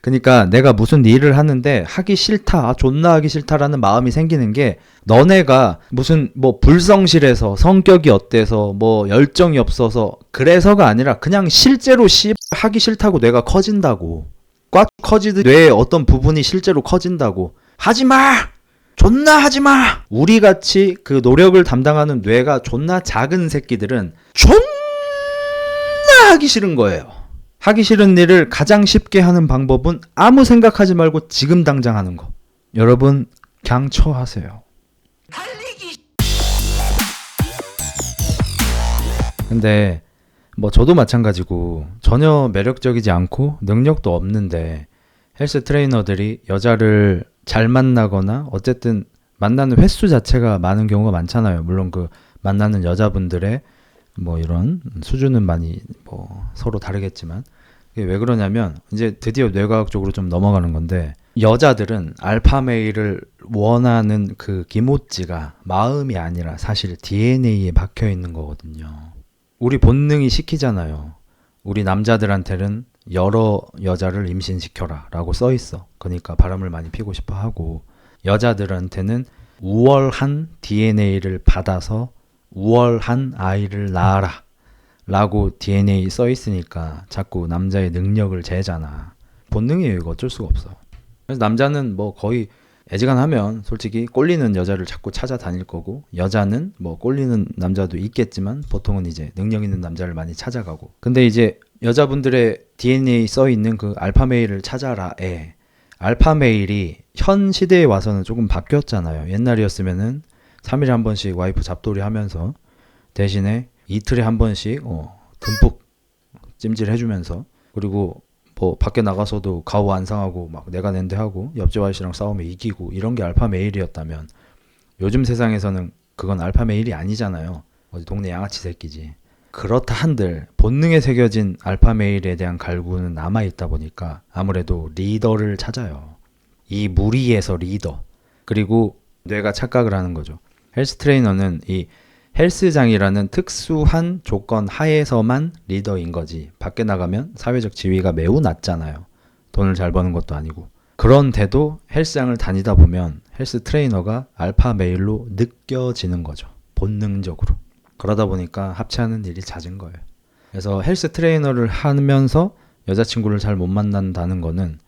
그러니까 내가 무슨 일을 하는데 하기 싫다, 존나 하기 싫다라는 마음이 생기는 게 너네가 무슨 뭐 불성실해서 성격이 어때서 뭐 열정이 없어서 그래서가 아니라 그냥 실제로 하기 싫다고 뇌가 커진다고. 꽉 커지듯 뇌의 어떤 부분이 실제로 커진다고. 하지마! 존나 하지마! 우리같이 그 노력을 담당하는 뇌가 존나 작은 새끼들은 존나 하기 싫은 거예요. 하기 싫은 일을 가장 쉽게 하는 방법은 아무 생각하지 말고 지금 당장 하는 거. 여러분 강처하세요. 근데 뭐 저도 마찬가지고 전혀 매력적이지 않고 능력도 없는데 헬스 트레이너들이 여자를 잘 만나거나 어쨌든 만나는 횟수 자체가 많은 경우가 많잖아요. 물론 그 만나는 여자분들의 뭐 이런 수준은 많이 뭐 서로 다르겠지만 이게 왜 그러냐면 이제 드디어 뇌과학적으로 좀 넘어가는 건데 여자들은 알파메일을 원하는 그 기모찌가 마음이 아니라 사실 DNA에 박혀 있는 거거든요. 우리 본능이 시키잖아요. 우리 남자들한테는 여러 여자를 임신시켜라 라고 써 있어. 그러니까 바람을 많이 피고 싶어 하고 여자들한테는 우월한 DNA를 받아서 우월한 아이를 낳아라 라고 DNA 써 있으니까 자꾸 남자의 능력을 재잖아. 본능이에요. 이거 어쩔 수가 없어. 그래서 남자는 뭐 거의 애지간하면 솔직히 꼴리는 여자를 자꾸 찾아다닐 거고 여자는 뭐 꼴리는 남자도 있겠지만 보통은 이제 능력 있는 남자를 많이 찾아가고 근데 이제 여자분들의 DNA 써 있는 그 알파메일을 찾아라에 알파메일이 현 시대에 와서는 조금 바뀌었잖아요. 옛날이었으면은 3일에 한 번씩 와이프 잡돌이 하면서 대신에 이틀에 한 번씩 듬뿍 찜질 해주면서 그리고 뭐 밖에 나가서도 가오 안 상하고 막 내가 낸데 하고 옆집 아저씨랑 싸우면 이기고 이런 게 알파 메일이었다면 요즘 세상에서는 그건 알파 메일이 아니잖아요. 어디 동네 양아치 새끼지. 그렇다 한들 본능에 새겨진 알파 메일에 대한 갈구는 남아있다 보니까 아무래도 리더를 찾아요. 이 무리에서 리더. 그리고 뇌가 착각을 하는 거죠. 헬스 트레이너는 이 헬스장이라는 특수한 조건 하에서만 리더인 거지 밖에 나가면 사회적 지위가 매우 낮잖아요. 돈을 잘 버는 것도 아니고. 그런데도 헬스장을 다니다 보면 헬스 트레이너가 알파 메일로 느껴지는 거죠. 본능적으로. 그러다 보니까 합체하는 일이 잦은 거예요. 그래서 헬스 트레이너를 하면서 여자친구를 잘 못 만난다는 거는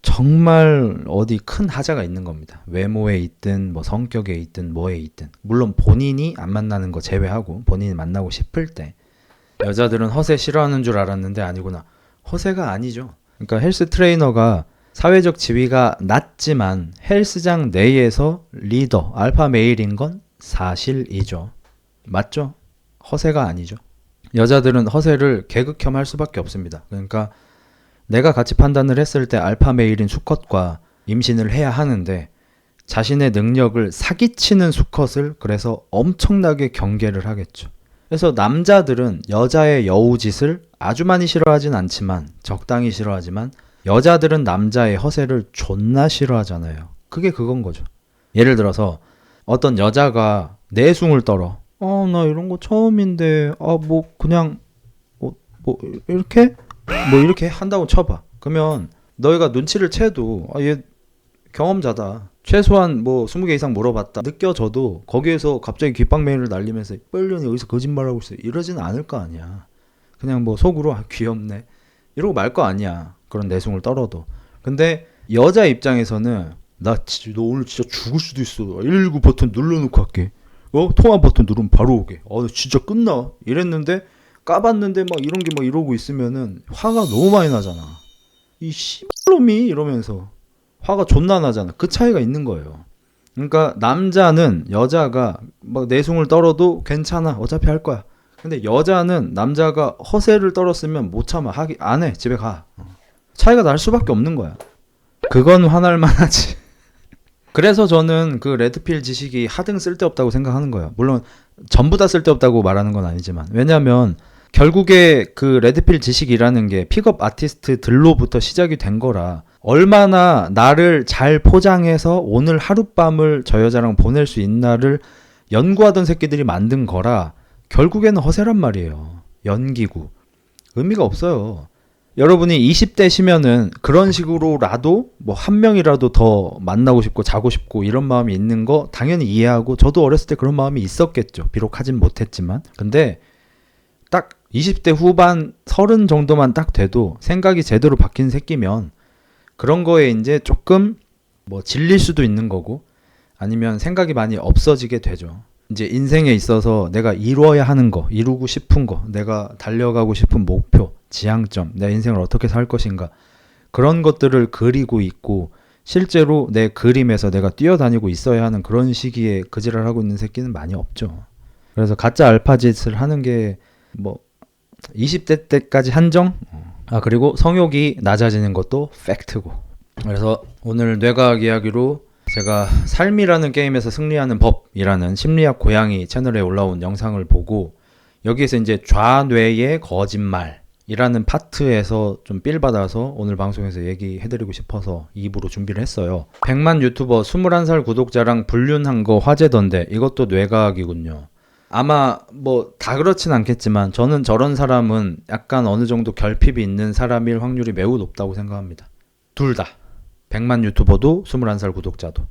정말 어디 큰 하자가 있는 겁니다. 외모에 있든 뭐 성격에 있든 뭐에 있든 물론 본인이 안 만나는 거 제외하고 본인이 만나고 싶을 때 여자들은 허세 싫어하는 줄 알았는데 아니구나. 허세가 아니죠. 그러니까 헬스 트레이너가 사회적 지위가 낮지만 헬스장 내에서 리더, 알파 메일인 건 사실이죠. 맞죠? 허세가 아니죠. 여자들은 허세를 개극혐할 수밖에 없습니다. 그러니까 내가 가치 판단을 했을 때 알파 메일인 수컷과 임신을 해야 하는데 자신의 능력을 사기치는 수컷을 그래서 엄청나게 경계를 하겠죠. 그래서 남자들은 여자의 여우짓을 아주 많이 싫어하진 않지만 적당히 싫어하지만 여자들은 남자의 허세를 존나 싫어하잖아요. 그게 그건 거죠. 예를 들어서 어떤 여자가 내숭을 떨어. 나 이런 거 처음인데 뭐 그냥 뭐 이렇게 한다고 쳐봐. 그러면 너희가 눈치를 채도 얘 경험자다. 최소한 뭐 20개 이상 물어봤다. 느껴져도 거기에서 갑자기 귓방맹이를 날리면서 뻘년이 여기서 거짓말하고 있어. 이러지는 않을 거 아니야. 그냥 뭐 속으로 귀엽네. 이러고 말 거 아니야. 그런 내숭을 떨어도. 근데 여자 입장에서는 너 오늘 진짜 죽을 수도 있어. 119 버튼 눌러놓고 할게. 통화 버튼 누르면 바로 오게. 진짜 끝나. 이랬는데 까봤는데 막 이런 게 막 이러고 있으면은 화가 너무 많이 나잖아. 이 씨발놈이 이러면서 화가 존나 나잖아. 그 차이가 있는 거예요. 그러니까 남자는 여자가 막 내숭을 떨어도 괜찮아. 어차피 할 거야. 근데 여자는 남자가 허세를 떨었으면 못 참아. 안 해. 집에 가. 차이가 날 수밖에 없는 거야. 그건 화날 만하지. 그래서 저는 그 레드필 지식이 하등 쓸데없다고 생각하는 거예요. 물론 전부 다 쓸데없다고 말하는 건 아니지만 왜냐면 결국에 그 레드필 지식이라는 게 픽업 아티스트들로부터 시작이 된 거라 얼마나 나를 잘 포장해서 오늘 하룻밤을 저 여자랑 보낼 수 있나를 연구하던 새끼들이 만든 거라 결국에는 허세란 말이에요. 연기고. 의미가 없어요. 여러분이 20대시면은 그런 식으로라도 뭐 한 명이라도 더 만나고 싶고 자고 싶고 이런 마음이 있는 거 당연히 이해하고 저도 어렸을 때 그런 마음이 있었겠죠. 비록 하진 못했지만. 근데 딱 20대 후반 30 정도만 딱 돼도 생각이 제대로 바뀐 새끼면 그런 거에 이제 조금 뭐 질릴 수도 있는 거고 아니면 생각이 많이 없어지게 되죠. 이제 인생에 있어서 내가 이루어야 하는 거, 이루고 싶은 거, 내가 달려가고 싶은 목표, 지향점, 내 인생을 어떻게 살 것인가 그런 것들을 그리고 있고 실제로 내 그림에서 내가 뛰어다니고 있어야 하는 그런 시기에 그지랄 하고 있는 새끼는 많이 없죠. 그래서 가짜 알파짓을 하는 게 뭐 20대 때까지 한정? 그리고 성욕이 낮아지는 것도 팩트고. 그래서 오늘 뇌과학 이야기로 제가 삶이라는 게임에서 승리하는 법이라는 심리학 고양이 채널에 올라온 영상을 보고 여기에서 이제 좌뇌의 거짓말이라는 파트에서 좀 삘 받아서 오늘 방송에서 얘기해드리고 싶어서 2부로 준비를 했어요. 100만 유튜버 21살 구독자랑 불륜한 거 화제던데 이것도 뇌과학이군요. 아마 뭐 다 그렇진 않겠지만 저는 저런 사람은 약간 어느 정도 결핍이 있는 사람일 확률이 매우 높다고 생각합니다. 둘 다. 100만 유튜버도 21살 구독자도.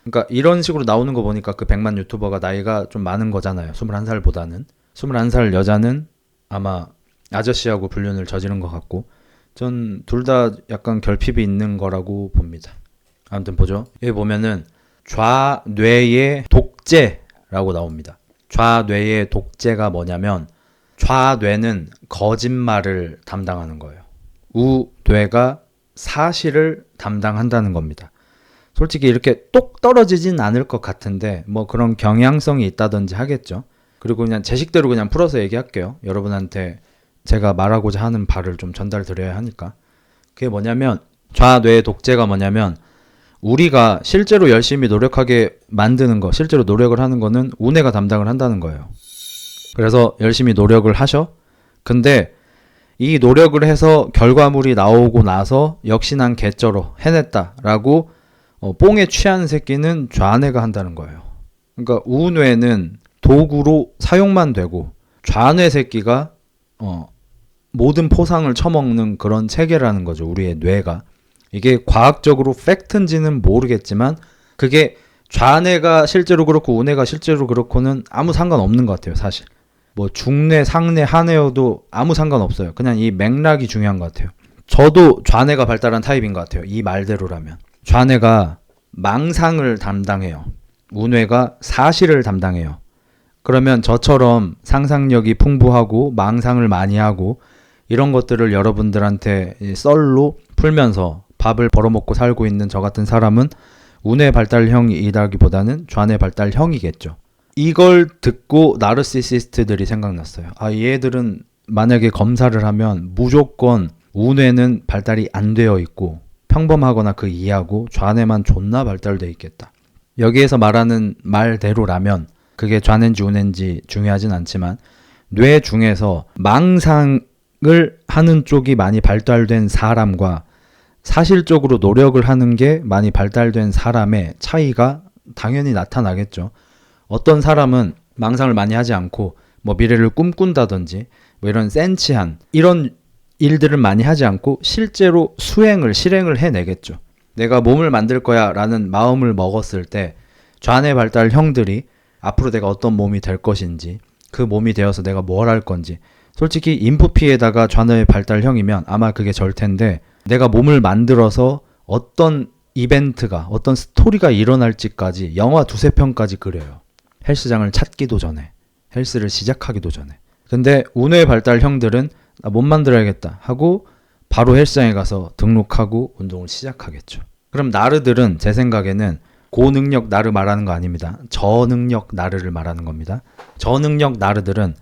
그러니까 이런 식으로 나오는 거 보니까 그 100만 유튜버가 나이가 좀 많은 거잖아요. 21살보다는. 21살 여자는 아마 아저씨하고 불륜을 저지른 것 같고 전 둘 다 약간 결핍이 있는 거라고 봅니다. 아무튼 보죠. 여기 보면은 좌뇌의 독재라고 나옵니다. 좌뇌의 독재가 뭐냐면 좌뇌는 거짓말을 담당하는 거예요. 우뇌가 사실을 담당한다는 겁니다. 솔직히 이렇게 똑 떨어지진 않을 것 같은데 뭐 그런 경향성이 있다든지 하겠죠. 그리고 그냥 제 식대로 그냥 풀어서 얘기할게요. 여러분한테 제가 말하고자 하는 바를 좀 전달 드려야 하니까. 그게 뭐냐면 좌뇌의 독재가 뭐냐면 우리가 실제로 열심히 노력하게 만드는 거, 실제로 노력을 하는 거는 우뇌가 담당을 한다는 거예요. 그래서 열심히 노력을 하셔. 근데 이 노력을 해서 결과물이 나오고 나서 역시 난 개쩔어 해냈다라고 뽕에 취하는 새끼는 좌뇌가 한다는 거예요. 그러니까 우뇌는 도구로 사용만 되고 좌뇌 새끼가 모든 포상을 처먹는 그런 체계라는 거죠. 우리의 뇌가. 이게 과학적으로 팩트인지는 모르겠지만 그게 좌뇌가 실제로 그렇고 우뇌가 실제로 그렇고는 아무 상관없는 것 같아요. 사실. 뭐 중뇌, 상뇌, 하뇌여도 아무 상관없어요. 그냥 이 맥락이 중요한 것 같아요. 저도 좌뇌가 발달한 타입인 것 같아요. 이 말대로라면. 좌뇌가 망상을 담당해요. 우뇌가 사실을 담당해요. 그러면 저처럼 상상력이 풍부하고 망상을 많이 하고 이런 것들을 여러분들한테 썰로 풀면서 밥을 벌어먹고 살고 있는 저 같은 사람은 우뇌 발달형이라기보다는 좌뇌 발달형이겠죠. 이걸 듣고 나르시시스트들이 생각났어요. 얘들은 만약에 검사를 하면 무조건 우뇌는 발달이 안 되어 있고 평범하거나 그 이하고 좌뇌만 존나 발달되어 있겠다. 여기에서 말하는 말대로라면 그게 좌뇌인지 우뇌인지 중요하진 않지만 뇌 중에서 망상을 하는 쪽이 많이 발달된 사람과 사실적으로 노력을 하는 게 많이 발달된 사람의 차이가 당연히 나타나겠죠. 어떤 사람은 망상을 많이 하지 않고 뭐 미래를 꿈꾼다든지 뭐 이런 센치한 이런 일들을 많이 하지 않고 실제로 실행을 해내겠죠. 내가 몸을 만들 거야 라는 마음을 먹었을 때 좌뇌 발달형들이 앞으로 내가 어떤 몸이 될 것인지 그 몸이 되어서 내가 뭘 할 건지 솔직히 인프피에다가 좌뇌 발달형이면 아마 그게 절텐데 내가 몸을 만들어서 어떤 이벤트가 어떤 스토리가 일어날지까지 영화 2-3편까지 그려요. 헬스장을 찾기도 전에 헬스를 시작하기도 전에. 근데 우뇌 발달형들은 몸 만들어야겠다 하고 바로 헬스장에 가서 등록하고 운동을 시작하겠죠. 그럼 나르들은 제 생각에는 고능력 나르 말하는 거 아닙니다. 저능력 나르를 말하는 겁니다. 저능력 나르들은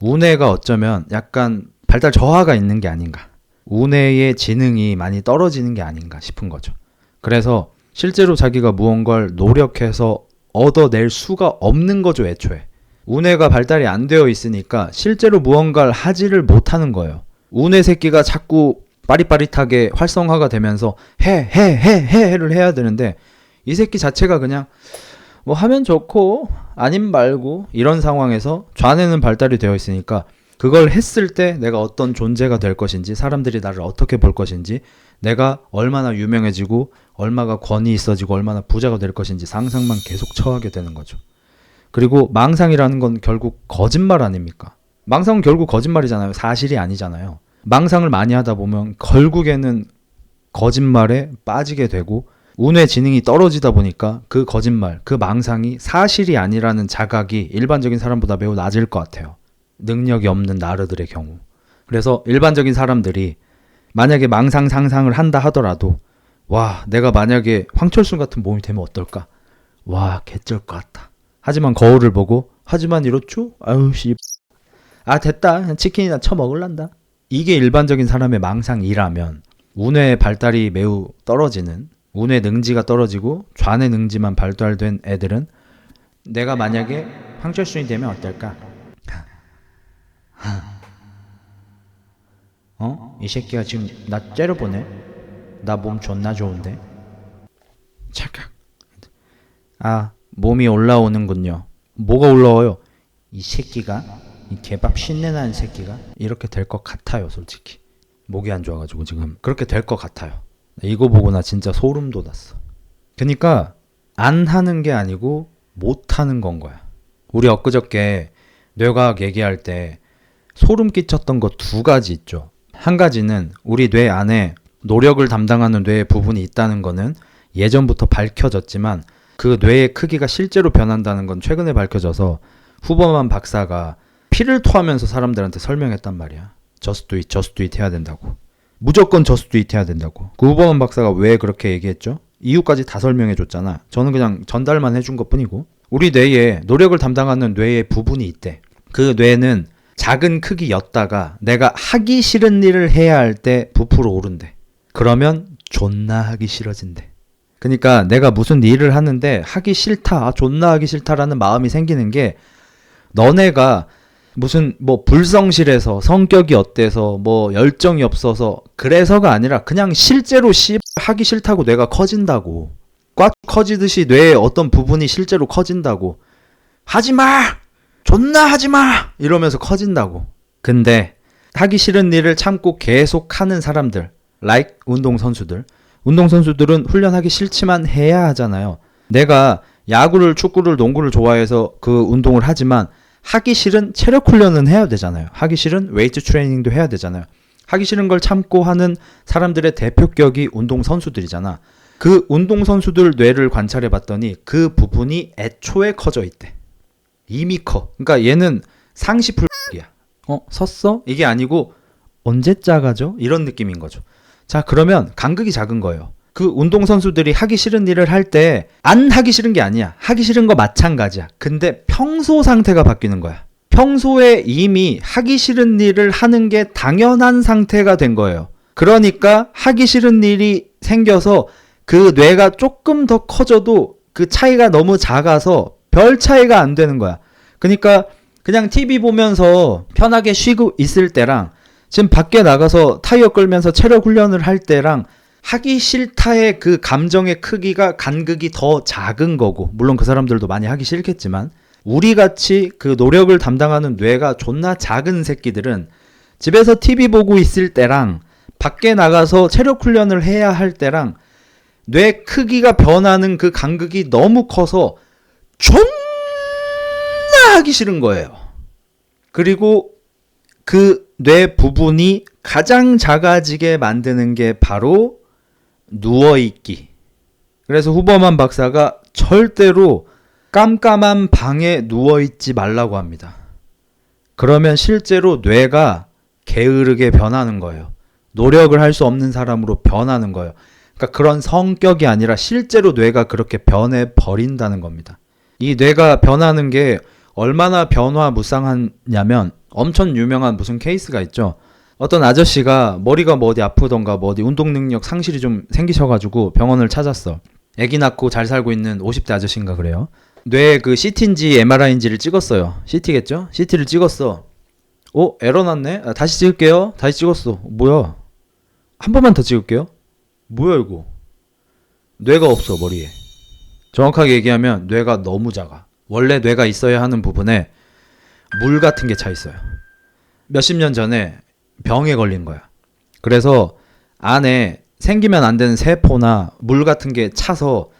우뇌가 어쩌면 약간 발달 저하가 있는 게 아닌가. 우뇌의 지능이 많이 떨어지는 게 아닌가 싶은 거죠. 그래서 실제로 자기가 무언가를 노력해서 얻어낼 수가 없는 거죠, 애초에. 우뇌가 발달이 안 되어 있으니까 실제로 무언가를 하지를 못하는 거예요. 우뇌 새끼가 자꾸 빠릿빠릿하게 활성화가 되면서 해를 해야 되는데 이 새끼 자체가 그냥 뭐 하면 좋고 아님 말고 이런 상황에서 좌뇌는 발달이 되어 있으니까 그걸 했을 때 내가 어떤 존재가 될 것인지, 사람들이 나를 어떻게 볼 것인지, 내가 얼마나 유명해지고 얼마나 권위 있어지고 얼마나 부자가 될 것인지 상상만 계속 처하게 되는 거죠. 그리고 망상이라는 건 결국 거짓말 아닙니까? 망상은 결국 거짓말이잖아요. 사실이 아니잖아요. 망상을 많이 하다 보면 결국에는 거짓말에 빠지게 되고 운의 지능이 떨어지다 보니까 그 거짓말, 그 망상이 사실이 아니라는 자각이 일반적인 사람보다 매우 낮을 것 같아요. 능력이 없는 나르들의 경우. 그래서 일반적인 사람들이 만약에 망상 상상을 한다 하더라도 와, 내가 만약에 황철순 같은 몸이 되면 어떨까? 와, 개쩔 것 같다. 하지만 거울을 보고 하지만 이렇죠? 아유 씨. 아 됐다. 치킨이나 처먹을란다. 이게 일반적인 사람의 망상이라면 운의 발달이 매우 떨어지는, 운의 능지가 떨어지고 좌뇌 능지만 발달된 애들은 내가 만약에 황철순이 되면 어떨까? 이 새끼가 지금 나 째려보네. 나 몸 존나 좋은데. 착각. 아, 몸이 올라오는군요. 뭐가 올라와요? 이 새끼가, 이 개밥 신내나는 새끼가 이렇게 될 것 같아요. 솔직히 목이 안 좋아가지고 지금 그렇게 될 것 같아요. 이거 보고 나 진짜 소름 돋았어. 그러니까 안 하는 게 아니고 못 하는 건 거야. 우리 엊그저께 뇌과학 얘기할 때 소름 끼쳤던 거 두 가지 있죠. 한 가지는 우리 뇌 안에 노력을 담당하는 뇌의 부분이 있다는 거는 예전부터 밝혀졌지만 그 뇌의 크기가 실제로 변한다는 건 최근에 밝혀져서 후버만 박사가 피를 토하면서 사람들한테 설명했단 말이야. just do it 해야 된다고. 무조건 just do it 해야 된다고. 그 후버만 박사가 왜 그렇게 얘기했죠? 이유까지 다 설명해 줬잖아. 저는 그냥 전달만 해준 것 뿐이고. 우리 뇌에 노력을 담당하는 뇌의 부분이 있대. 그 뇌는 작은 크기였다가 내가 하기 싫은 일을 해야 할 때 부풀어 오른대. 그러면 존나 하기 싫어진대. 그러니까 내가 무슨 일을 하는데 하기 싫다, 존나 하기 싫다라는 마음이 생기는 게 너네가 무슨 뭐 불성실해서 성격이 어때서 뭐 열정이 없어서 그래서가 아니라 그냥 실제로 하기 싫다고 뇌가 커진다고. 꽉 커지듯이 뇌의 어떤 부분이 실제로 커진다고. 하지마! 존나 하지마! 이러면서 커진다고. 근데 하기 싫은 일을 참고 계속 하는 사람들, like 운동선수들은 훈련하기 싫지만 해야 하잖아요. 내가 야구를, 축구를, 농구를 좋아해서 그 운동을 하지만 하기 싫은 체력 훈련은 해야 되잖아요. 하기 싫은 웨이트 트레이닝도 해야 되잖아요. 하기 싫은 걸 참고 하는 사람들의 대표격이 운동선수들이잖아. 그 운동선수들 뇌를 관찰해 봤더니 그 부분이 애초에 커져 있대. 이미 커. 그러니까 얘는 상시풀이야. 섰어? 이게 아니고 언제 작아져? 이런 느낌인 거죠. 자, 그러면 간극이 작은 거예요. 그 운동선수들이 하기 싫은 일을 할 때 안 하기 싫은 게 아니야. 하기 싫은 거 마찬가지야. 근데 평소 상태가 바뀌는 거야. 평소에 이미 하기 싫은 일을 하는 게 당연한 상태가 된 거예요. 그러니까 하기 싫은 일이 생겨서 그 뇌가 조금 더 커져도 그 차이가 너무 작아서 별 차이가 안 되는 거야. 그러니까 그냥 TV 보면서 편하게 쉬고 있을 때랑 지금 밖에 나가서 타이어 끌면서 체력 훈련을 할 때랑 하기 싫다의 그 감정의 크기가 간극이 더 작은 거고, 물론 그 사람들도 많이 하기 싫겠지만 우리같이 그 노력을 담당하는 뇌가 존나 작은 새끼들은 집에서 TV 보고 있을 때랑 밖에 나가서 체력 훈련을 해야 할 때랑 뇌 크기가 변하는 그 간극이 너무 커서 존나 하기 싫은 거예요. 그리고 그 뇌 부분이 가장 작아지게 만드는 게 바로 누워있기. 그래서 후버만 박사가 절대로 깜깜한 방에 누워있지 말라고 합니다. 그러면 실제로 뇌가 게으르게 변하는 거예요. 노력을 할 수 없는 사람으로 변하는 거예요. 그러니까 그런 성격이 아니라 실제로 뇌가 그렇게 변해버린다는 겁니다. 이 뇌가 변하는 게 얼마나 변화무쌍하냐면 엄청 유명한 무슨 케이스가 있죠. 어떤 아저씨가 머리가 뭐 어디 아프던가 뭐 어디 운동 능력 상실이 좀 생기셔가지고 병원을 찾았어. 아기 낳고 잘 살고 있는 50대 아저씨인가 그래요. 뇌에 그 CT인지 MRI인지를 찍었어요. CT겠죠? CT를 찍었어. 에러 났네? 다시 찍을게요. 다시 찍었어. 뭐야? 한 번만 더 찍을게요. 뭐야 이거? 뇌가 없어 머리에. 정확하게 얘기하면 뇌가 너무 작아. 원래 뇌가 있어야 하는 부분에 물 같은 게 차 있어요. 몇십 년 전에 병에 걸린 거야. 그래서 안에 생기면 안 되는 세포나 물 같은 게 차서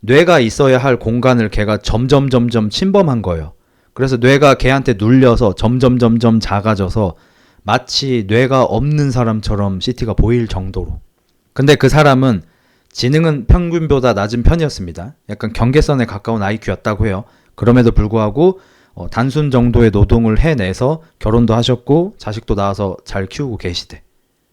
뇌가 있어야 할 공간을 걔가 점점 침범한 거예요. 그래서 뇌가 걔한테 눌려서 점점 작아져서 마치 뇌가 없는 사람처럼 CT가 보일 정도로. 근데 그 사람은 지능은 평균보다 낮은 편이었습니다. 약간 경계선에 가까운 IQ였다고 해요. 그럼에도 불구하고 단순 정도의 노동을 해내서 결혼도 하셨고 자식도 낳아서 잘 키우고 계시대.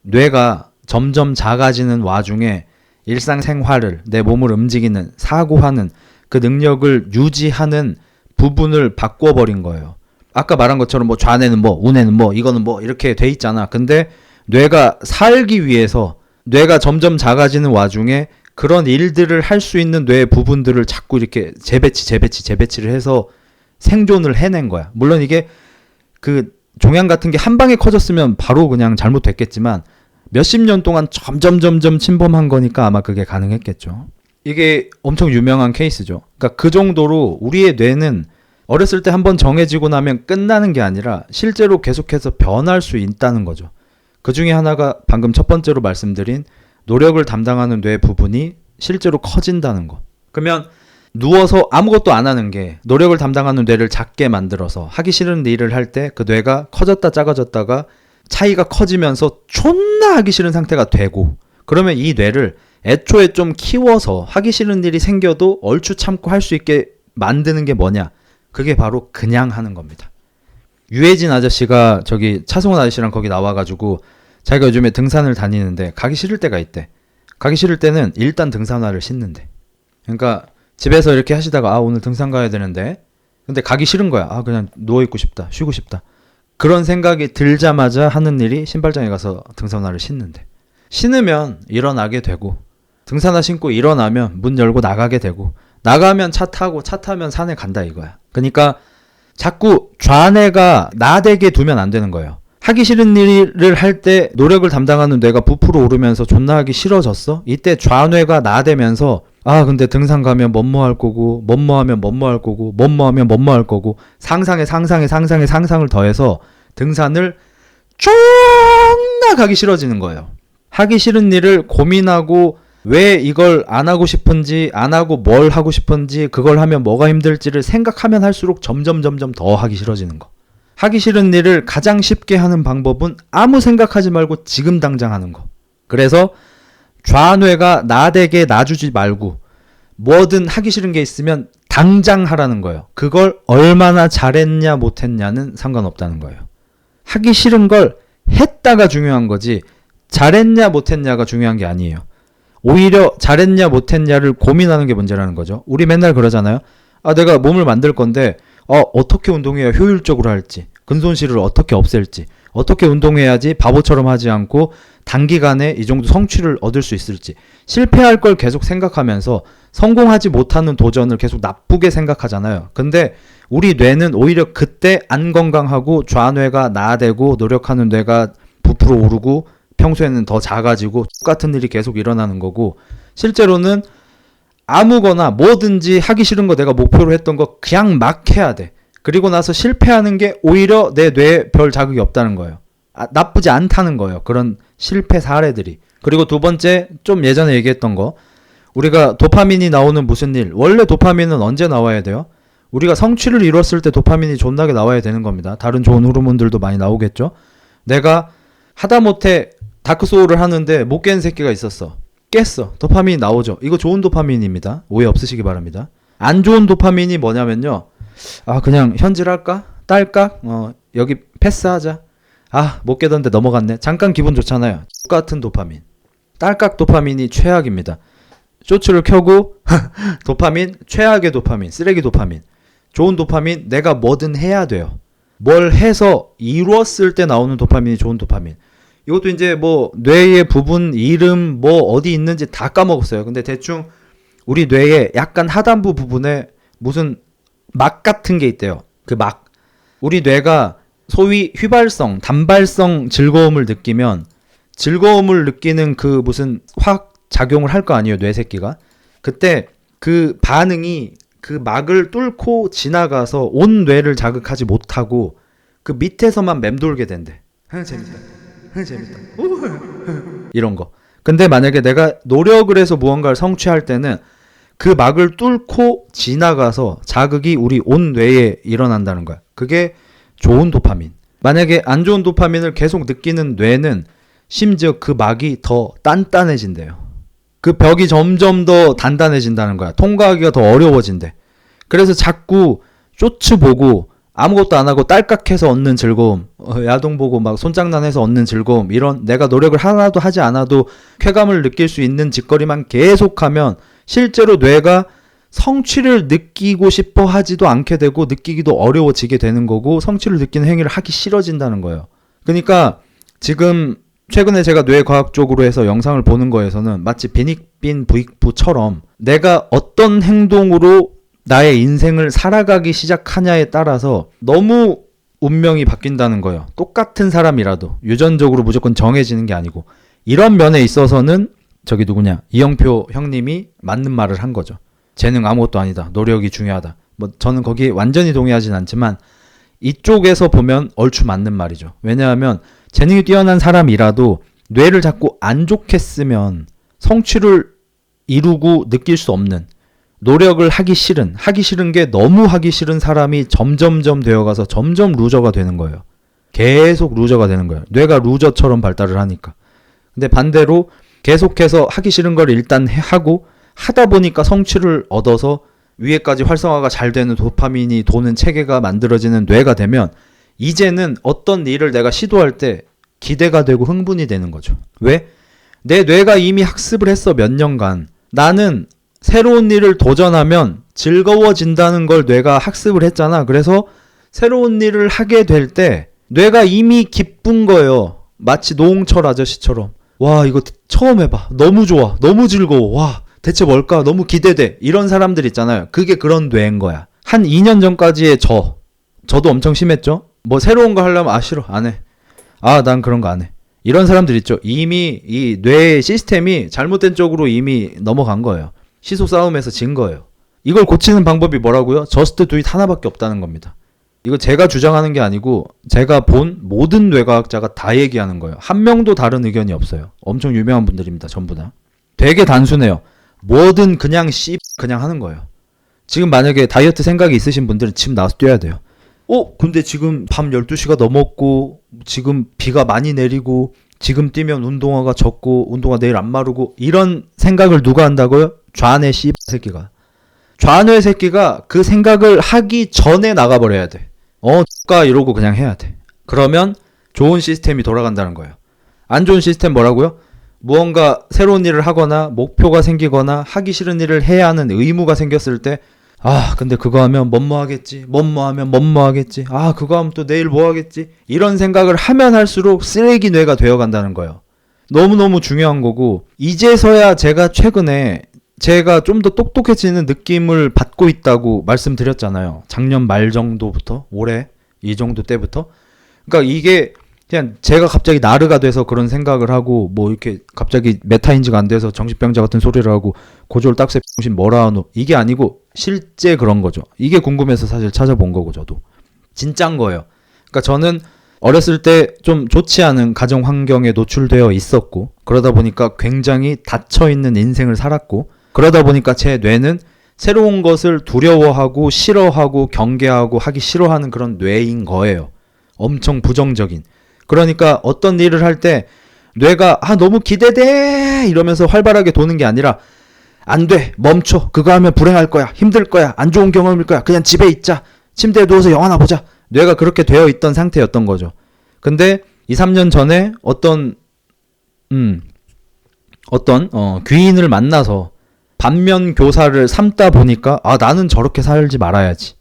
뇌가 점점 작아지는 와중에 일상생활을, 내 몸을 움직이는, 사고하는 그 능력을 유지하는 부분을 바꿔버린 거예요. 아까 말한 것처럼 뭐 좌뇌는 뭐, 우뇌는 뭐, 이거는 뭐 이렇게 돼 있잖아. 근데 뇌가 살기 위해서 뇌가 점점 작아지는 와중에 그런 일들을 할 수 있는 뇌 부분들을 자꾸 이렇게 재배치를 해서 생존을 해낸 거야. 물론 이게 그 종양 같은 게 한 방에 커졌으면 바로 그냥 잘못됐겠지만 몇십 년 동안 점점 침범한 거니까 아마 그게 가능했겠죠. 이게 엄청 유명한 케이스죠. 그러니까 그 정도로 우리의 뇌는 어렸을 때 한번 정해지고 나면 끝나는 게 아니라 실제로 계속해서 변할 수 있다는 거죠. 그 중에 하나가 방금 첫 번째로 말씀드린 노력을 담당하는 뇌 부분이 실제로 커진다는 거. 그러면 누워서 아무것도 안 하는 게 노력을 담당하는 뇌를 작게 만들어서 하기 싫은 일을 할 때 그 뇌가 커졌다 작아졌다가 차이가 커지면서 존나 하기 싫은 상태가 되고, 그러면 이 뇌를 애초에 좀 키워서 하기 싫은 일이 생겨도 얼추 참고 할 수 있게 만드는 게 뭐냐? 그게 바로 그냥 하는 겁니다. 유해진 아저씨가 저기 차승원 아저씨랑 거기 나와가지고 자기가 요즘에 등산을 다니는데 가기 싫을 때가 있대. 가기 싫을 때는 일단 등산화를 신는데. 그러니까 집에서 이렇게 하시다가 오늘 등산 가야 되는데, 근데 가기 싫은 거야. 그냥 누워있고 싶다, 쉬고 싶다. 그런 생각이 들자마자 하는 일이 신발장에 가서 등산화를 신는데, 신으면 일어나게 되고, 등산화 신고 일어나면 문 열고 나가게 되고, 나가면 차 타고, 차 타면 산에 간다 이거야. 그러니까 자꾸 좌뇌가 나대게 두면 안 되는 거예요. 하기 싫은 일을 할 때 노력을 담당하는 뇌가 부풀어 오르면서 존나 하기 싫어졌어? 이때 좌뇌가 나대면서 근데 등산 가면 뭐뭐 할 거고, 뭐뭐 하면 뭐뭐 할 거고, 뭐뭐 하면 뭐뭐 할 거고, 상상을 더해서 등산을 존나 가기 싫어지는 거예요. 하기 싫은 일을 고민하고 왜 이걸 안 하고 싶은지, 안 하고 뭘 하고 싶은지, 그걸 하면 뭐가 힘들지를 생각하면 할수록 점점 더 하기 싫어지는 거. 하기 싫은 일을 가장 쉽게 하는 방법은 아무 생각하지 말고 지금 당장 하는 거. 그래서 좌뇌가 나대게 놔주지 말고 뭐든 하기 싫은 게 있으면 당장 하라는 거예요. 그걸 얼마나 잘했냐 못했냐는 상관없다는 거예요. 하기 싫은 걸 했다가 중요한 거지 잘했냐 못했냐가 중요한 게 아니에요. 오히려 잘했냐 못했냐를 고민하는 게 문제라는 거죠. 우리 맨날 그러잖아요. 내가 몸을 만들 건데 어떻게 운동해야 효율적으로 할지, 근손실을 어떻게 없앨지, 어떻게 운동해야지 바보처럼 하지 않고 단기간에 이 정도 성취를 얻을 수 있을지, 실패할 걸 계속 생각하면서 성공하지 못하는 도전을 계속 나쁘게 생각하잖아요. 근데 우리 뇌는 오히려 그때 안 건강하고 좌뇌가 나대고 노력하는 뇌가 부풀어 오르고 평소에는 더 작아지고 똑같은 일이 계속 일어나는 거고, 실제로는 아무거나 뭐든지 하기 싫은 거 내가 목표로 했던 거 그냥 막 해야 돼. 그리고 나서 실패하는 게 오히려 내 뇌에 별 자극이 없다는 거예요. 나쁘지 않다는 거예요. 그런 실패 사례들이. 그리고 두 번째, 좀 예전에 얘기했던 거, 우리가 도파민이 나오는 무슨 일, 원래 도파민은 언제 나와야 돼요? 우리가 성취를 이뤘을 때 도파민이 존나게 나와야 되는 겁니다. 다른 좋은 호르몬들도 많이 나오겠죠. 내가 하다못해 다크소울을 하는데 못 깨는 새끼가 있었어. 깼어. 도파민이 나오죠. 이거 좋은 도파민입니다. 오해 없으시기 바랍니다. 안 좋은 도파민이 뭐냐면요, 그냥 현질할까? 딸깍? 여기 패스하자. 못 깨던데 넘어갔네. 잠깐 기분 좋잖아요. 똑같은 도파민. 딸깍 도파민이 최악입니다. 쇼츠를 켜고 도파민, 최악의 도파민, 쓰레기 도파민. 좋은 도파민, 내가 뭐든 해야 돼요. 뭘 해서 이루었을 때 나오는 도파민이 좋은 도파민. 이것도 이제 뭐 뇌의 부분 이름 뭐 어디 있는지 다 까먹었어요. 근데 대충 우리 뇌의 약간 하단부 부분에 무슨 막 같은 게 있대요. 그 막. 우리 뇌가 소위 휘발성, 단발성 즐거움을 느끼면 즐거움을 느끼는 그 무슨 화학 작용을 할 거 아니에요, 뇌새끼가. 그때 그 반응이 그 막을 뚫고 지나가서 온 뇌를 자극하지 못하고 그 밑에서만 맴돌게 된대. 재밌다. 재밌다. 이런 거. 근데 만약에 내가 노력을 해서 무언가를 성취할 때는 그 막을 뚫고 지나가서 자극이 우리 온 뇌에 일어난다는 거야. 그게 좋은 도파민. 만약에 안 좋은 도파민을 계속 느끼는 뇌는 심지어 그 막이 더 단단해진대요. 그 벽이 점점 더 단단해진다는 거야. 통과하기가 더 어려워진대. 그래서 자꾸 쇼츠 보고 아무것도 안 하고 딸깍해서 얻는 즐거움, 야동 보고 막 손장난해서 얻는 즐거움, 이런 내가 노력을 하나도 하지 않아도 쾌감을 느낄 수 있는 짓거리만 계속하면 실제로 뇌가 성취를 느끼고 싶어 하지도 않게 되고 느끼기도 어려워지게 되는 거고 성취를 느끼는 행위를 하기 싫어진다는 거예요. 그러니까 지금 최근에 제가 뇌과학 쪽으로 해서 영상을 보는 거에서는 마치 빈익빈 부익부처럼 내가 어떤 행동으로 나의 인생을 살아가기 시작하냐에 따라서 너무 운명이 바뀐다는 거예요. 똑같은 사람이라도 유전적으로 무조건 정해지는 게 아니고 이런 면에 있어서는 저기 누구냐 이영표 형님이 맞는 말을 한 거죠. 재능 아무것도 아니다. 노력이 중요하다. 뭐 저는 거기에 완전히 동의하진 않지만 이쪽에서 보면 얼추 맞는 말이죠. 왜냐하면 재능이 뛰어난 사람이라도 뇌를 자꾸 안 좋게 쓰면 성취를 이루고 느낄 수 없는 노력을 하기 싫은 게 너무 하기 싫은 사람이 점점점 되어가서 점점 루저가 되는 거예요. 계속 루저가 되는 거예요. 뇌가 루저처럼 발달을 하니까. 근데 반대로 계속해서 하기 싫은 걸 일단 하고 하다 보니까 성취를 얻어서 위에까지 활성화가 잘 되는 도파민이 도는 체계가 만들어지는 뇌가 되면 이제는 어떤 일을 내가 시도할 때 기대가 되고 흥분이 되는 거죠. 왜? 내 뇌가 이미 학습을 했어. 몇 년간. 나는 새로운 일을 도전하면 즐거워진다는 걸 뇌가 학습을 했잖아. 그래서 새로운 일을 하게 될 때 뇌가 이미 기쁜 거예요. 마치 노홍철 아저씨처럼. 와, 이거 처음 해봐. 너무 좋아. 너무 즐거워. 와, 대체 뭘까? 너무 기대돼. 이런 사람들 있잖아요. 그게 그런 뇌인 거야. 한 2년 전까지의 저도 엄청 심했죠. 뭐 새로운 거 하려면 싫어. 안 해. 난 그런 거 안 해. 이런 사람들 있죠. 이미 이 뇌의 시스템이 잘못된 쪽으로 이미 넘어간 거예요. 시소 싸움에서 진 거예요. 이걸 고치는 방법이 뭐라고요? 저스트 두 잇 하나밖에 없다는 겁니다. 이거 제가 주장하는 게 아니고 제가 본 모든 뇌과학자가 다 얘기하는 거예요. 한 명도 다른 의견이 없어요. 엄청 유명한 분들입니다. 전부 다. 되게 단순해요. 뭐든 그냥 그냥 하는 거예요. 지금 만약에 다이어트 생각이 있으신 분들은 지금 나와서 뛰어야 돼요. 근데 지금 밤 12시가 넘었고 지금 비가 많이 내리고 지금 뛰면 운동화가 젖고 운동화 내일 안 마르고 이런 생각을 누가 한다고요? 좌뇌 새끼가. 좌뇌 새끼가 그 생각을 하기 전에 나가버려야 돼. 이러고 그냥 해야 돼. 그러면 좋은 시스템이 돌아간다는 거예요. 안 좋은 시스템 뭐라고요? 무언가 새로운 일을 하거나 목표가 생기거나 하기 싫은 일을 해야 하는 의무가 생겼을 때 근데 그거 하면 뭐 하겠지? 하면 뭐 하겠지? 그거 하면 또 내일 뭐 하겠지? 이런 생각을 하면 할수록 쓰레기 뇌가 되어간다는 거예요. 너무너무 중요한 거고 이제서야 제가 최근에 제가 좀 더 똑똑해지는 느낌을 받고 있다고 말씀드렸잖아요. 작년 말 정도부터 올해 이 정도 때부터. 그러니까 이게 그냥 제가 갑자기 나르가 돼서 그런 생각을 하고 뭐 이렇게 갑자기 메타인지가 안 돼서 정신병자 같은 소리를 하고 고졸 딱새 병신 뭐라 하노 이게 아니고 실제 그런 거죠. 이게 궁금해서 사실 찾아본 거고 저도 진짠 거예요. 그러니까 저는 어렸을 때 좀 좋지 않은 가정 환경에 노출되어 있었고 그러다 보니까 굉장히 닫혀있는 인생을 살았고 그러다 보니까 제 뇌는 새로운 것을 두려워하고 싫어하고 경계하고 하기 싫어하는 그런 뇌인 거예요. 엄청 부정적인. 그러니까 어떤 일을 할 때 뇌가 너무 기대돼 이러면서 활발하게 도는 게 아니라 안 돼, 멈춰, 그거 하면 불행할 거야, 힘들 거야, 안 좋은 경험일 거야, 그냥 집에 있자, 침대에 누워서 영화나 보자. 뇌가 그렇게 되어 있던 상태였던 거죠. 근데 2, 3년 전에 어떤 귀인을 만나서 반면 교사를 삼다 보니까 나는 저렇게 살지 말아야지.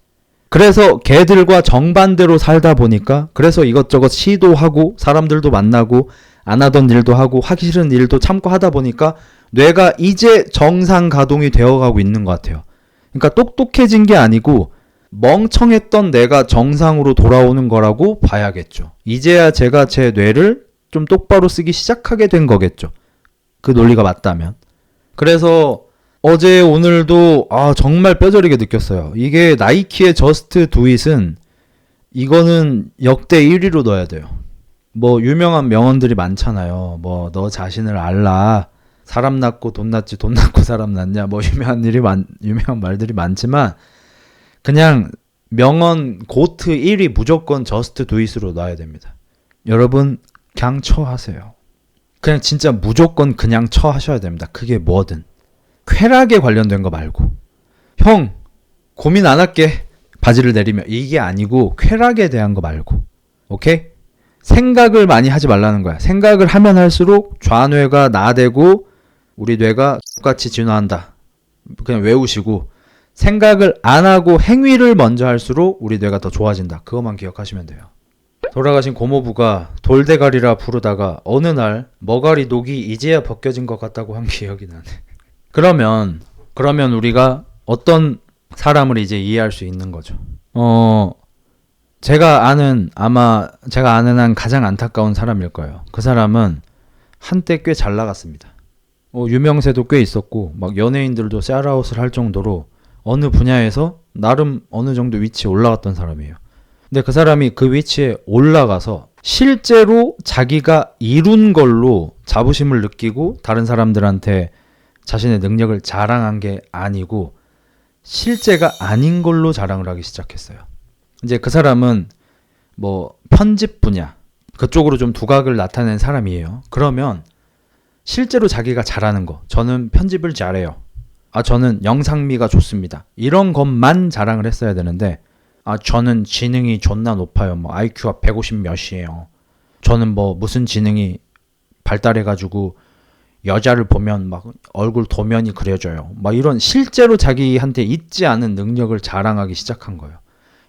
그래서 걔들과 정반대로 살다 보니까 그래서 이것저것 시도하고 사람들도 만나고 안 하던 일도 하고 하기 싫은 일도 참고 하다 보니까 뇌가 이제 정상 가동이 되어가고 있는 것 같아요. 그러니까 똑똑해진 게 아니고 멍청했던 내가 정상으로 돌아오는 거라고 봐야겠죠. 이제야 제가 제 뇌를 좀 똑바로 쓰기 시작하게 된 거겠죠. 그 논리가 맞다면. 그래서 어제 오늘도 정말 뼈저리게 느꼈어요. 이게 나이키의 저스트 두 잇은 이거는 역대 1위로 넣어야 돼요. 뭐 유명한 명언들이 많잖아요. 뭐 너 자신을 알라. 사람 낳고 돈 낳지 돈 낳고 사람 낳냐. 뭐 유명한 말들이 많지만 그냥 명언 고트 1위 무조건 저스트 두잇으로 놔야 됩니다. 여러분 그냥 처하세요. 그냥 진짜 무조건 그냥 처하셔야 됩니다. 그게 뭐든. 쾌락에 관련된 거 말고. 형 고민 안 할게. 바지를 내리며 이게 아니고 쾌락에 대한 거 말고. 오케이? 생각을 많이 하지 말라는 거야. 생각을 하면 할수록 좌뇌가 나대고 우리 뇌가 똑같이 진화한다. 그냥 외우시고 생각을 안 하고 행위를 먼저 할수록 우리 뇌가 더 좋아진다. 그것만 기억하시면 돼요. 돌아가신 고모부가 돌대가리라 부르다가 어느 날 머가리 녹이 이제야 벗겨진 것 같다고 한 기억이 나네. 그러면 우리가 어떤 사람을 이제 이해할 수 있는 거죠. 제가 아는 한 가장 안타까운 사람일 거예요. 그 사람은 한때 꽤 잘 나갔습니다. 유명세도 꽤 있었고 막 연예인들도 샤라웃을 할 정도로 어느 분야에서 나름 어느 정도 위치에 올라갔던 사람이에요. 근데 그 사람이 그 위치에 올라가서 실제로 자기가 이룬 걸로 자부심을 느끼고 다른 사람들한테 자신의 능력을 자랑한 게 아니고 실제가 아닌 걸로 자랑을 하기 시작했어요. 이제 그 사람은 뭐 편집 분야 그쪽으로 좀 두각을 나타낸 사람이에요. 그러면 실제로 자기가 잘하는 거, 저는 편집을 잘해요. 저는 영상미가 좋습니다. 이런 것만 자랑을 했어야 되는데 저는 지능이 존나 높아요. 뭐 IQ가 150 몇이에요. 저는 뭐 무슨 지능이 발달해가지고 여자를 보면 막 얼굴 도면이 그려져요. 막 이런 실제로 자기한테 있지 않은 능력을 자랑하기 시작한 거예요.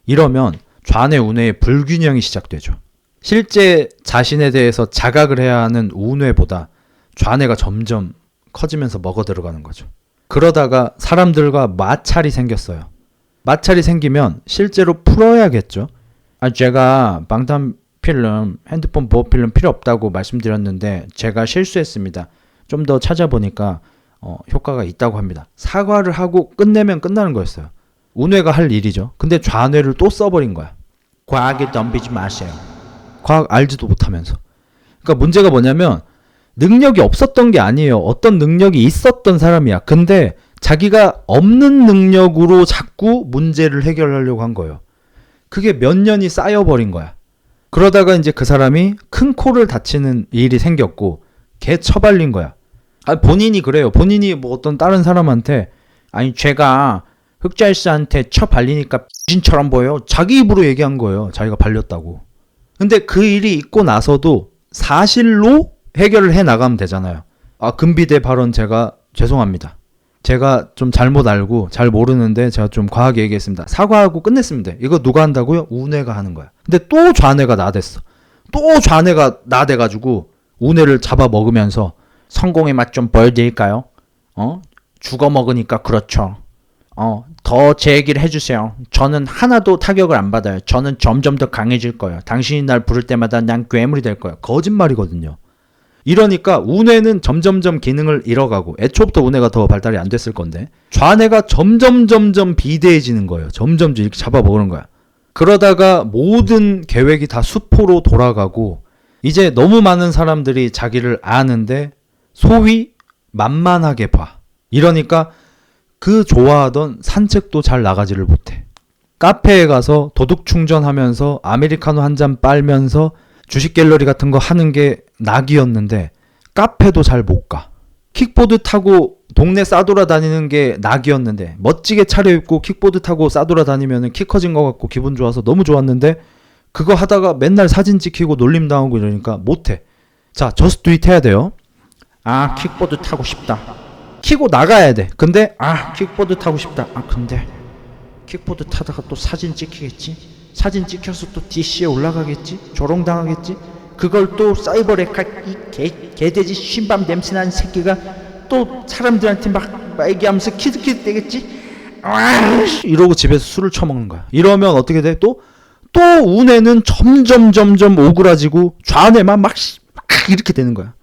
이러면 좌뇌 우뇌의 불균형이 시작되죠. 실제 자신에 대해서 자각을 해야 하는 우뇌보다 좌뇌가 점점 커지면서 먹어 들어가는 거죠. 그러다가 사람들과 마찰이 생겼어요. 마찰이 생기면 실제로 풀어야겠죠. 제가 방탄필름, 핸드폰 보호필름 필요 없다고 말씀드렸는데 제가 실수했습니다. 좀 더 찾아보니까 효과가 있다고 합니다. 사과를 하고 끝내면 끝나는 거였어요. 우뇌가 할 일이죠. 근데 좌뇌를 또 써버린 거야. 과하게 덤비지 마세요. 과학 알지도 못하면서. 그러니까 문제가 뭐냐면 능력이 없었던 게 아니에요. 어떤 능력이 있었던 사람이야. 근데 자기가 없는 능력으로 자꾸 문제를 해결하려고 한 거예요. 그게 몇 년이 쌓여버린 거야. 그러다가 이제 그 사람이 큰 코를 다치는 일이 생겼고 걔 처발린 거야. 본인이 그래요. 본인이 뭐 어떤 다른 사람한테 제가 흑자일사한테 처발리니까 진처럼 보여요. 자기 입으로 얘기한 거예요. 자기가 발렸다고. 근데 그 일이 있고 나서도 사실로 해결을 해 나가면 되잖아요. 금비대 발언 제가 죄송합니다. 제가 좀 잘못 알고 잘 모르는데 제가 좀 과하게 얘기했습니다. 사과하고 끝냈습니다. 이거 누가 한다고요? 우뇌가 하는 거야. 근데 또 좌뇌가 나댔어. 또 좌뇌가 나대가지고 우뇌를 잡아먹으면서 성공의 맛 좀 보여드릴까요? 죽어 먹으니까 그렇죠. 더 제 얘기를 해주세요. 저는 하나도 타격을 안 받아요. 저는 점점 더 강해질 거예요. 당신이 날 부를 때마다 난 괴물이 될 거예요. 거짓말이거든요. 이러니까 우뇌는 점점점 기능을 잃어가고 애초부터 우뇌가 더 발달이 안 됐을 건데 좌뇌가 점점 비대해지는 거예요. 점점 이렇게 잡아먹는 거야. 그러다가 모든 계획이 다 수포로 돌아가고 이제 너무 많은 사람들이 자기를 아는데 소위 만만하게 봐. 이러니까 그 좋아하던 산책도 잘 나가지를 못해. 카페에 가서 도둑 충전하면서 아메리카노 한 잔 빨면서 주식 갤러리 같은 거 하는 게 낙이었는데 카페도 잘 못 가. 킥보드 타고 동네 싸돌아다니는 게 낙이었는데 멋지게 차려입고 킥보드 타고 싸돌아다니면 키 커진 것 같고 기분 좋아서 너무 좋았는데 그거 하다가 맨날 사진 찍히고 놀림당하고 이러니까 못해. 자, 저스트 트윗 해야 돼요. 킥보드 타고 싶다. 키고 나가야 돼. 근데 킥보드 타고 싶다. 근데 킥보드 타다가 또 사진 찍히겠지? 사진 찍혀서 또 DC에 올라가겠지? 조롱당하겠지? 그걸 또 사이버레카 이 개돼지 신밤 냄새나는 새끼가 또 사람들한테 막 얘기하면서 키득키득 대겠지? 이러고 집에서 술을 처먹는 거야. 이러면 어떻게 돼? 또 우뇌는 점점 오그라지고 좌뇌만 막 이렇게 되는 거야.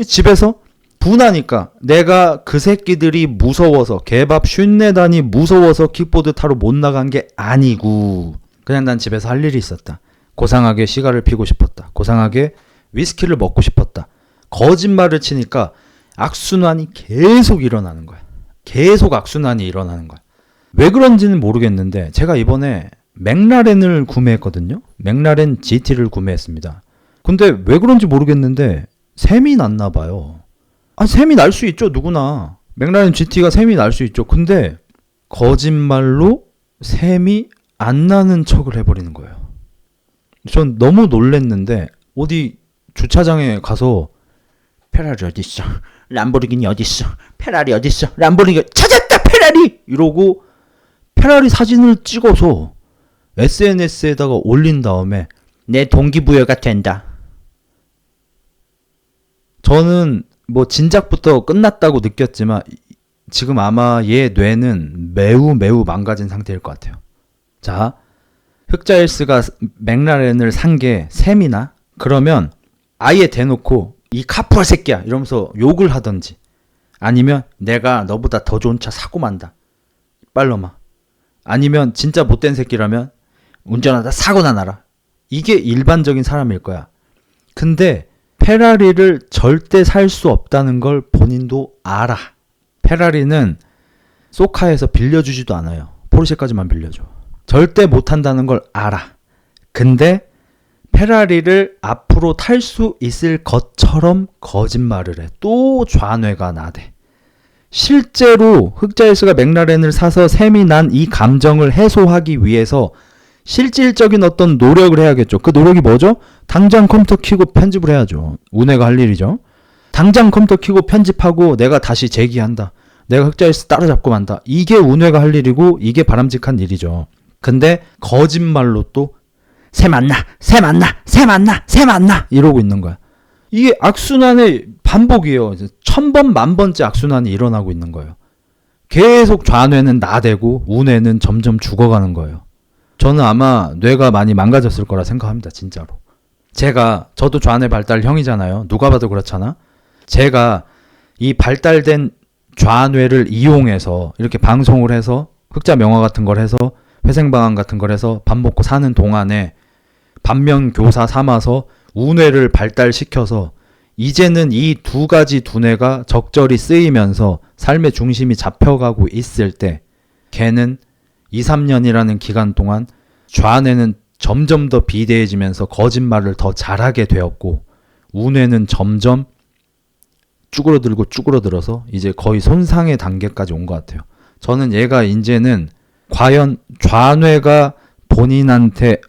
집에서 분하니까 내가 그 새끼들이 무서워서 개밥 쉰내다니 무서워서 킥보드 타러 못 나간 게 아니고 그냥 난 집에서 할 일이 있었다. 고상하게 시가를 피고 싶었다. 고상하게 위스키를 먹고 싶었다. 거짓말을 치니까 악순환이 계속 일어나는 거야. 계속 악순환이 일어나는 거야. 왜 그런지는 모르겠는데 제가 이번에 맥라렌을 구매했거든요. 맥라렌 GT를 구매했습니다. 근데 왜 그런지 모르겠는데 샘이 났나 봐요. 샘이 날 수 있죠. 누구나. 맥라렌 GT가 샘이 날 수 있죠. 근데 거짓말로 샘이 안 나는 척을 해버리는 거예요. 전 너무 놀랬는데 어디 주차장에 가서 페라리 어딨어? 람보르기니 어딨어? 페라리 어딨어? 람보르기니 찾았다 페라리! 이러고 페라리 사진을 찍어서 SNS에다가 올린 다음에 내 동기부여가 된다. 저는 뭐 진작부터 끝났다고 느꼈지만 지금 아마 얘 뇌는 매우 망가진 상태일 것 같아요. 자, 흑자일스가 맥라렌을 산 게 샘이나 그러면 아예 대놓고 이 카푸라 새끼야 이러면서 욕을 하던지 아니면 내가 너보다 더 좋은 차 사고 만다 빨로마 아니면 진짜 못된 새끼라면 운전하다 사고나 나라. 이게 일반적인 사람일 거야. 근데 페라리를 절대 살 수 없다는 걸 본인도 알아. 페라리는 소카에서 빌려주지도 않아요. 포르쉐까지만 빌려줘. 절대 못한다는 걸 알아. 근데 페라리를 앞으로 탈 수 있을 것처럼 거짓말을 해. 또 좌뇌가 나대. 실제로 흑자일스가 맥라렌을 사서 샘이 난 이 감정을 해소하기 위해서 실질적인 어떤 노력을 해야겠죠. 그 노력이 뭐죠? 당장 컴퓨터 켜고 편집을 해야죠. 운해가 할 일이죠. 당장 컴퓨터 켜고 편집하고 내가 다시 재기한다. 내가 흑자일스 따라잡고 만다. 이게 운해가 할 일이고 이게 바람직한 일이죠. 근데 거짓말로 또 샘 안 나! 샘 안 나! 샘 안 나! 샘 안 나! 이러고 있는 거야. 이게 악순환의 반복이에요. 1000번, 10,000번째 악순환이 일어나고 있는 거예요. 계속 좌뇌는 나대고 우뇌는 점점 죽어가는 거예요. 저는 아마 뇌가 많이 망가졌을 거라 생각합니다. 진짜로. 저도 좌뇌 발달형이잖아요. 누가 봐도 그렇잖아. 제가 이 발달된 좌뇌를 이용해서 이렇게 방송을 해서 흑자 명화 같은 걸 해서 회생방황 같은 걸 해서 밥 먹고 사는 동안에 반면교사 삼아서 우뇌를 발달시켜서 이제는 이 두 가지 두뇌가 적절히 쓰이면서 삶의 중심이 잡혀가고 있을 때 걔는 2, 3년이라는 기간 동안 좌뇌는 점점 더 비대해지면서 거짓말을 더 잘하게 되었고 우뇌는 점점 쭈그러들어서 이제 거의 손상의 단계까지 온 것 같아요. 저는 얘가 이제는 과연 좌뇌가 본인한테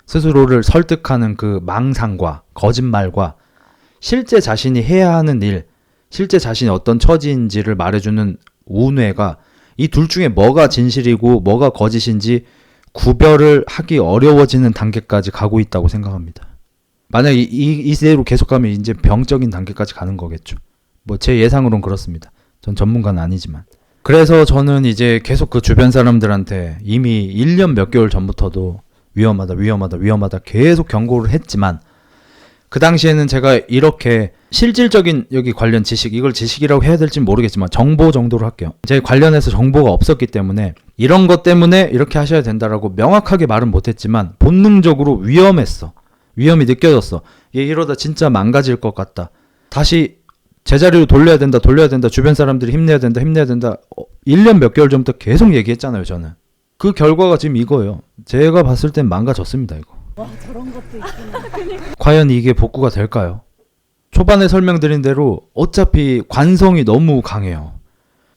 스스로를 설득하는 그 망상과 거짓말과 실제 자신이 해야 하는 일, 실제 자신이 어떤 처지인지를 말해주는 우뇌가 이 둘 중에 뭐가 진실이고 뭐가 거짓인지 구별을 하기 어려워지는 단계까지 가고 있다고 생각합니다. 만약에 이대로 계속 가면 이제 병적인 단계까지 가는 거겠죠. 뭐 제 예상으론 그렇습니다. 전 전문가는 아니지만. 그래서 저는 이제 계속 그 주변 사람들한테 이미 1년 몇 개월 전부터도 위험하다 계속 경고를 했지만 그 당시에는 제가 이렇게 실질적인 여기 관련 지식, 이걸 지식이라고 해야 될지 모르겠지만 정보 정도로 할게요. 제 관련해서 정보가 없었기 때문에 이런 것 때문에 이렇게 하셔야 된다라고 명확하게 말은 못했지만 본능적으로 위험이 느껴졌어. 얘 이러다 진짜 망가질 것 같다. 다시 제자리로 돌려야 된다. 주변 사람들이 힘내야 된다. 1년 몇 개월 전부터 계속 얘기했잖아요. 저는. 그 결과가 지금 이거예요. 제가 봤을 땐 망가졌습니다. 이거. 와, 저런 것도 있구나. 과연 이게 복구가 될까요? 초반에 설명드린 대로 어차피 관성이 너무 강해요.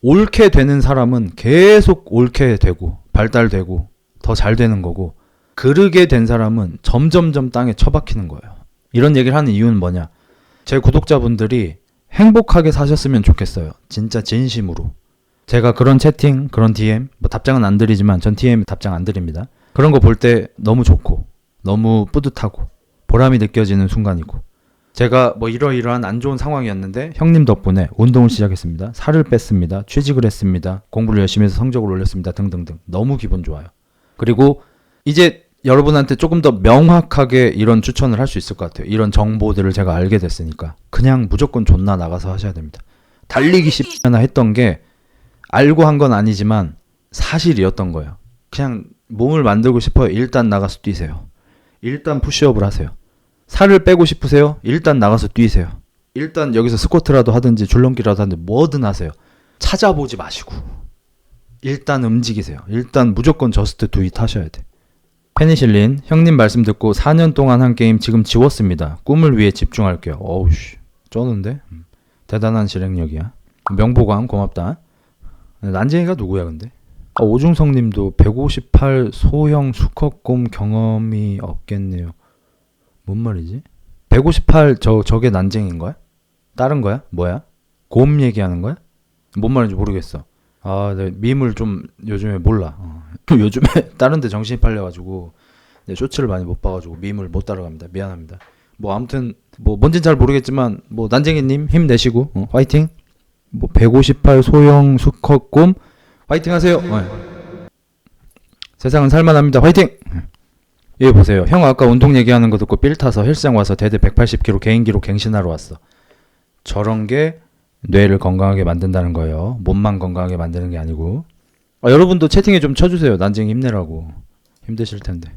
옳게 되는 사람은 계속 옳게 되고 발달되고 더 잘 되는 거고 그르게 된 사람은 점점점 땅에 처박히는 거예요. 이런 얘기를 하는 이유는 뭐냐? 제 구독자분들이 행복하게 사셨으면 좋겠어요. 진짜 진심으로. 제가 그런 채팅, 그런 DM, 뭐 답장은 안 드리지만 전 DM 답장 안 드립니다. 그런 거 볼 때 너무 좋고 너무 뿌듯하고 보람이 느껴지는 순간이고 제가 뭐 이러이러한 안 좋은 상황이었는데 형님 덕분에 운동을 시작했습니다. 살을 뺐습니다. 취직을 했습니다. 공부를 열심히 해서 성적을 올렸습니다. 등등등. 너무 기분 좋아요. 그리고 이제 여러분한테 조금 더 명확하게 이런 추천을 할 수 있을 것 같아요. 이런 정보들을 제가 알게 됐으니까 그냥 무조건 존나 나가서 하셔야 됩니다. 달리기 10나 했던 게 알고 한 건 아니지만 사실이었던 거예요. 그냥 몸을 만들고 싶어요. 일단 나가서 뛰세요. 일단 푸시업을 하세요. 살을 빼고 싶으세요? 일단 나가서 뛰세요. 일단 여기서 스쿼트라도 하든지 줄넘기라도 하든지 뭐든 하세요. 찾아보지 마시고 일단 움직이세요. 일단 무조건 저스트 두잇 하셔야 돼. 페니실린, 형님 말씀 듣고 4년 동안 한 게임 지금 지웠습니다. 꿈을 위해 집중할게요. 어우씨, 쩌는데? 대단한 실행력이야. 명보광 고맙다. 난쟁이가 누구야 근데? 오중성님도 158 소형 수컷곰 경험이 없겠네요. 뭔 말이지? 158 저게 난쟁이인 거야? 다른 거야? 뭐야? 곰 얘기하는 거야? 뭔 말인지 모르겠어. 내 밈을 좀 요즘에 몰라. 요즘에 다른 데 정신이 팔려가지고 내 쇼츠를 많이 못 봐가지고 밈을 못 따라갑니다. 미안합니다. 뭐 아무튼 뭐 뭔진 잘 모르겠지만 뭐 난쟁이님 힘내시고 화이팅. 뭐 158 소형 수컷곰 화이팅 하세요. 세상은 살만합니다. 화이팅. 여기 보세요. 형 아까 운동 얘기하는 거 듣고 삘 타서 헬스장 와서 대대 180kg 개인 기록 갱신하러 왔어. 저런 게 뇌를 건강하게 만든다는 거예요. 몸만 건강하게 만드는 게 아니고. 여러분도 채팅에 좀 쳐주세요. 난쟁이 힘내라고. 힘드실 텐데.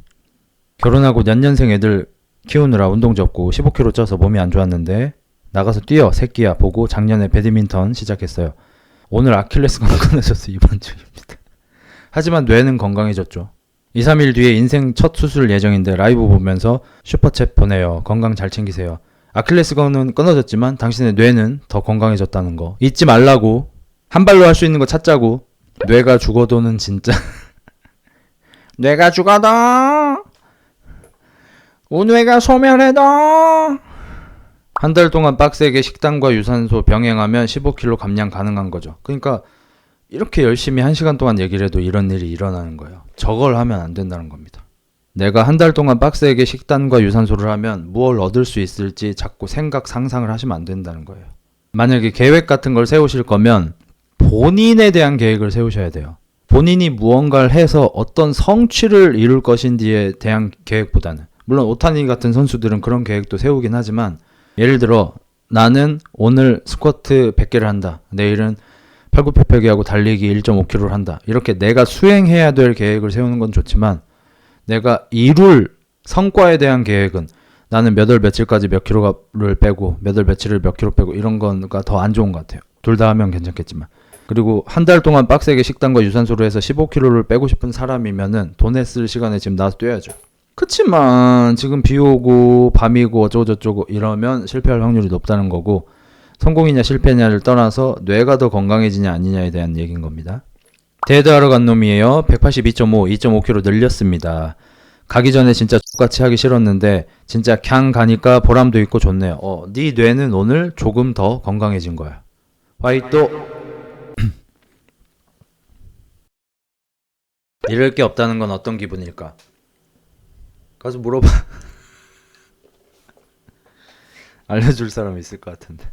결혼하고 연년생 애들 키우느라 운동 접고 15kg 쪄서 몸이 안 좋았는데 나가서 뛰어 새끼야 보고 작년에 배드민턴 시작했어요. 오늘 아킬레스건 끊어져서 이번 주입니다. 하지만 뇌는 건강해졌죠. 2, 3일 뒤에 인생 첫 수술 예정인데 라이브 보면서 슈퍼챗 보내요. 건강 잘 챙기세요. 아킬레스건은 끊어졌지만 당신의 뇌는 더 건강해졌다는 거 잊지 말라고. 한 발로 할 수 있는 거 찾자고. 뇌가 죽어도는 진짜 뇌가 죽어도 우뇌가 소멸해도 한 달 동안 빡세게 식단과 유산소 병행하면 15kg 감량 가능한 거죠. 그러니까 이렇게 열심히 1시간 동안 얘기를 해도 이런 일이 일어나는 거예요. 저걸 하면 안 된다는 겁니다. 내가 한 달 동안 빡세게 식단과 유산소를 하면 무엇을 얻을 수 있을지 자꾸 상상을 하시면 안 된다는 거예요. 만약에 계획 같은 걸 세우실 거면 본인에 대한 계획을 세우셔야 돼요. 본인이 무언가를 해서 어떤 성취를 이룰 것인지에 대한 계획보다는. 물론 오타니 같은 선수들은 그런 계획도 세우긴 하지만 예를 들어 나는 오늘 스쿼트 100개를 한다. 내일은 팔굽혀펴기하고 달리기 1.5kg를 한다. 이렇게 내가 수행해야 될 계획을 세우는 건 좋지만 내가 이룰 성과에 대한 계획은 나는 몇 월 며칠까지 몇 킬로를 빼고 몇 월 며칠을 몇 킬로 빼고 이런 거가 더 안 좋은 것 같아요. 둘 다 하면 괜찮겠지만. 그리고 한 달 동안 빡세게 식단과 유산소를 해서 15kg를 빼고 싶은 사람이면은 돈에 쓸 시간에 지금 나와서 뛰어야죠. 그치만 지금 비 오고 밤이고 어쩌고저쩌고 이러면 실패할 확률이 높다는 거고 성공이냐 실패냐를 떠나서 뇌가 더 건강해지냐 아니냐에 대한 얘기인 겁니다. 대드하러 간 놈이에요. 182.5, 2.5kg 늘렸습니다. 가기 전에 진짜 X같이 하기 싫었는데 진짜 캉 가니까 보람도 있고 좋네요. 네 뇌는 오늘 조금 더 건강해진 거야. 화이토. 잃을 게 없다는 건 어떤 기분일까? 가서 물어봐. 알려줄 사람 있을 것 같은데.